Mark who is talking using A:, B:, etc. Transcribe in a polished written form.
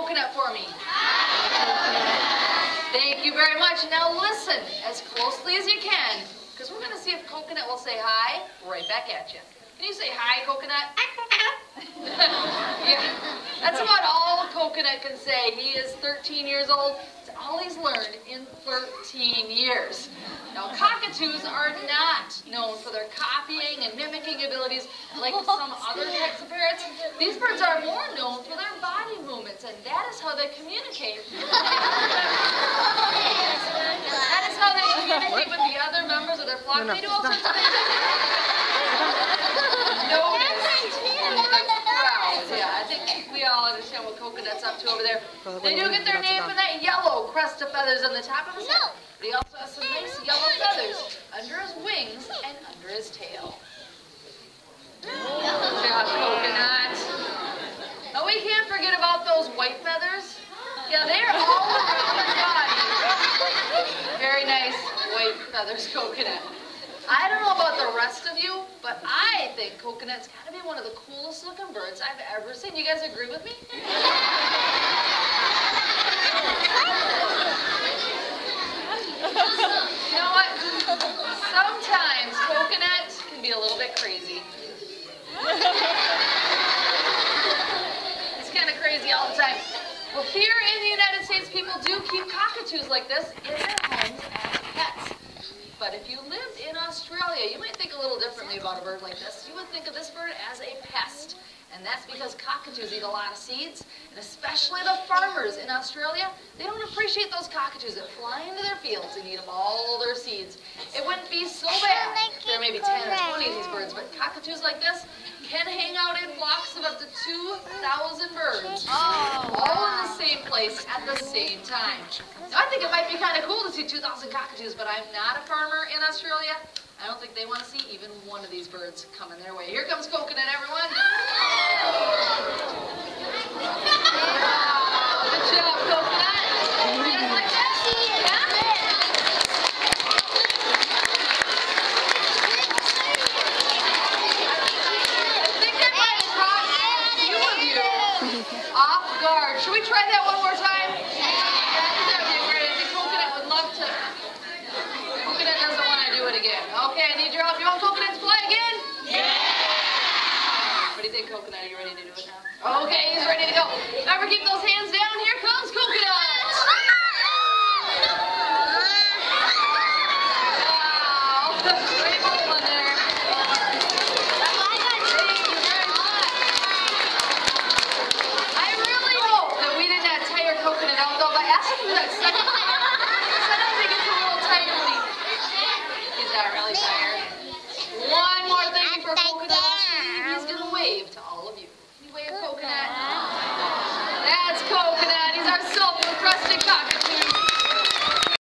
A: coconut for me? Thank you very much. Now listen as closely as you can, because we're going to see if coconut will say hi right back at you. Can you say hi, coconut? Hi, coconut. Yeah, that's about all coconut can say. He is 13 years old. It's all he's learned in 13 years. Now, cockatoos are not known for their copying and mimicking abilities like some other types of parrots. These birds are more known for their body movements, and that is how they communicate. That is how they communicate with the other members of their flock. They do all sorts of things. Yeah, I think we all understand what coconut's up to over there. They do get their name from that yellow crest of feathers on the top of his head. But he also has some nice yellow feathers under his wings and under his tail. Yeah, coconut. Oh, we can't forget about those white feathers. Yeah, they are all around his body. Very nice white feathers, coconut. I don't know about the rest of you, but I think coconut's got to be one of the coolest looking birds I've ever seen. You guys agree with me? You know what? Sometimes coconut can be a little bit crazy. He's kind of crazy all the time. Well, here in the United States, people do keep cockatoos like this in their homes as pets. But if you lived in Australia, you might think a little differently about a bird like this. You would think of this bird as a pest. And that's because cockatoos eat a lot of seeds, and especially the farmers in Australia, they don't appreciate those cockatoos that fly into their fields and eat up all their seeds. It wouldn't be so bad if there may be 10 or 20 of these birds, but cockatoos like this can hang out in flocks of up to 2,000 birds, all in the same place at the same time. Now, I think it might be kind of cool to see 2,000 cockatoos, but I'm not a farmer in Australia. I don't think they want to see even one of these birds coming their way. Here comes coconut, everyone. Good job, coconut. You guys like that? Yeah? I think I might have caught a few of you off guard. Should we try that one more time? That would be great. I think coconut would love to. Coconut doesn't want to do it again. Okay, I need your help. You want coconut to play again? Yeah! What do you think, coconut? Are you ready to do it now? Okay, he's ready to go. Remember, keep those hands down. Here comes coconut. Wow. Great one there. Thank you very much. I really hope that we didn't tire coconut out, though, by asking for that second part. Sometimes it gets a little tired when he's not really tired. One more thing for coconut. He's going to wave to all of you. Can you wave, coconut? That's coconut. He's our sulphur-crested cockatoo.